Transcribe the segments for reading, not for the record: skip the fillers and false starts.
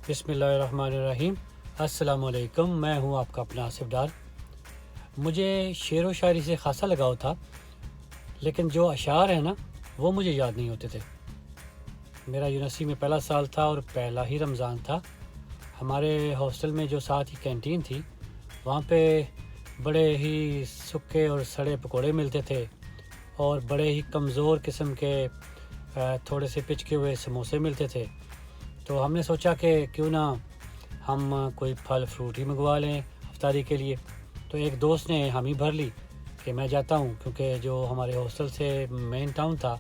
بسم اللہ الرحمن الرحیم۔ السلام علیکم، میں ہوں آپ کا اپنا آصف ڈار۔ مجھے شعر و شاعری سے خاصا لگاؤ تھا، لیکن جو اشعار ہیں نا وہ مجھے یاد نہیں ہوتے تھے۔ میرا یونیورسٹی میں پہلا سال تھا اور پہلا ہی رمضان تھا۔ ہمارے ہاسٹل میں جو ساتھ ہی کینٹین تھی، وہاں پہ بڑے ہی سکے اور سڑے پکوڑے ملتے تھے اور بڑے ہی کمزور قسم کے تھوڑے سے پچکے ہوئے سموسے ملتے تھے۔ تو ہم نے سوچا کہ کیوں نہ ہم کوئی پھل فروٹ ہی منگوا لیں افطاری کے لیے۔ تو ایک دوست نے حامی بھر لی کہ میں جاتا ہوں، کیونکہ جو ہمارے ہاسٹل سے مین ٹاؤن تھا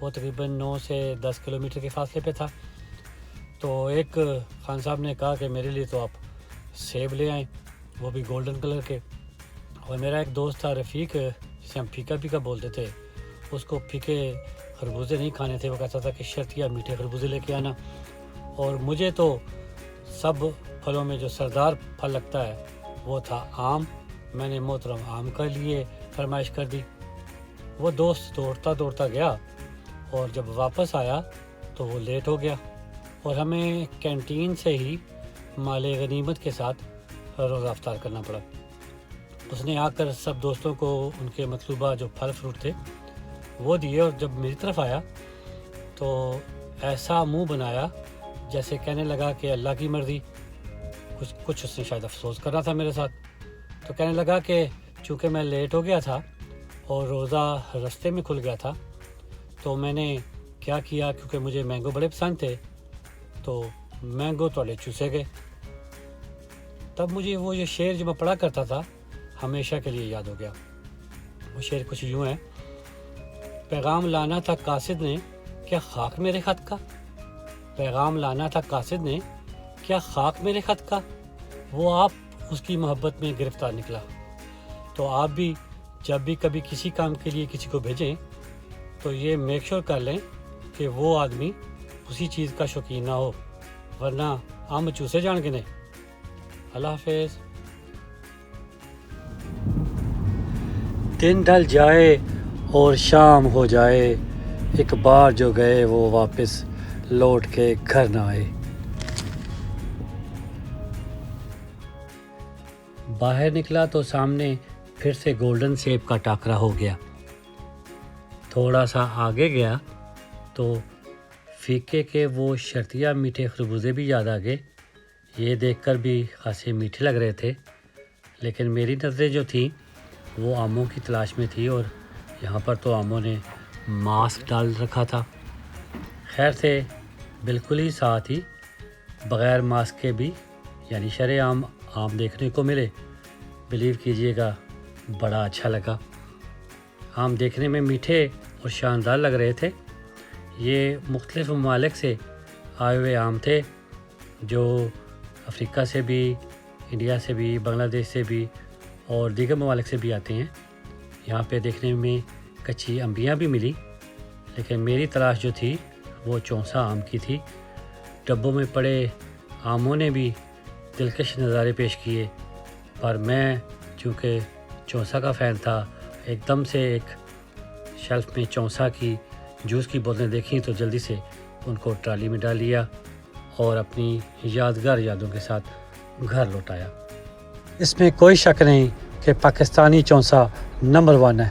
وہ تقریباً 9 سے 10 کلومیٹر کے فاصلے پہ تھا۔ تو ایک خان صاحب نے کہا کہ میرے لیے تو آپ سیب لے آئیں، وہ بھی گولڈن کلر کے۔ اور میرا ایک دوست تھا رفیق، جسے ہم پھیکا پھیکا بولتے تھے، اس کو پھیکے خربوزے نہیں کھانے تھے، وہ کہتا تھا کہ شرطیہ میٹھے خربوزے لے کے آنا۔ اور مجھے تو سب پھلوں میں جو سردار پھل لگتا ہے وہ تھا آم۔ میں نے محترم آم کے لیے فرمائش کر دی۔ وہ دوست دوڑتا گیا اور جب واپس آیا تو وہ لیٹ ہو گیا اور ہمیں کینٹین سے ہی مال غنیمت کے ساتھ روزہ افطار کرنا پڑا۔ اس نے آ کر سب دوستوں کو ان کے مطلوبہ جو پھل فروٹ تھے وہ دیے، اور جب میری طرف آیا تو ایسا منہ بنایا جیسے کہنے لگا کہ اللہ کی مرضی۔ کچھ اس نے شاید افسوس کرنا تھا میرے ساتھ، تو کہنے لگا کہ چونکہ میں لیٹ ہو گیا تھا اور روزہ رستے میں کھل گیا تھا، تو میں نے کیا کیا، کیونکہ مجھے مینگو بڑے پسند تھے تو مینگو توڑے چوسے گئے۔ تب مجھے وہ یہ شعر جو میں پڑھا کرتا تھا ہمیشہ کے لیے یاد ہو گیا۔ وہ شعر کچھ یوں ہے: پیغام لانا تھا قاصد نے، کیا خاک میرے خط کا؟ پیغام لانا تھا قاصد نے، کیا خاک میرے خط کا؟ وہ آپ اس کی محبت میں گرفتار نکلا۔ تو آپ بھی جب بھی کبھی کسی کام کے لیے کسی کو بھیجیں تو یہ میک شور کر لیں کہ وہ آدمی اسی چیز کا شوقین نہ ہو، ورنہ آم چوسے جان گنے۔ اللہ حافظ۔ دن ڈھل جائے اور شام ہو جائے، ایک بار جو گئے وہ واپس لوٹ کے گھر نہ آئے۔ باہر نکلا تو سامنے پھر سے گولڈن سیب کا ٹاکرا ہو گیا۔ تھوڑا سا آگے گیا تو پھیکے کے وہ شرطیہ میٹھے خربوزے بھی یاد آ گئے۔ یہ دیکھ کر بھی خاصے میٹھے لگ رہے تھے، لیکن میری نظریں جو تھیں وہ آموں کی تلاش میں تھی، اور یہاں پر تو آموں نے ماسک ڈال رکھا تھا۔ خیر سے بالکل ہی ساتھ ہی بغیر ماسک کے بھی یعنی شرے عام آم دیکھنے کو ملے۔ بلیو کیجئے گا بڑا اچھا لگا۔ آم دیکھنے میں میٹھے اور شاندار لگ رہے تھے۔ یہ مختلف ممالک سے آئے ہوئے آم تھے، جو افریقہ سے بھی، انڈیا سے بھی، بنگلہ دیش سے بھی اور دیگر ممالک سے بھی آتے ہیں۔ یہاں پہ دیکھنے میں کچی انبیاں بھی ملی، لیکن میری تلاش جو تھی وہ چونسا آم کی تھی۔ ڈبوں میں پڑے آموں نے بھی دلکش نظارے پیش کیے، پر میں چونکہ چونسا کا فین تھا، ایک دم سے ایک شیلف میں چونسا کی جوس کی بوتلیں دیکھیں تو جلدی سے ان کو ٹرالی میں ڈال لیا اور اپنی یادگار یادوں کے ساتھ گھر لوٹایا۔ اس میں کوئی شک نہیں کہ پاکستانی چونسا نمبر 1 ہے۔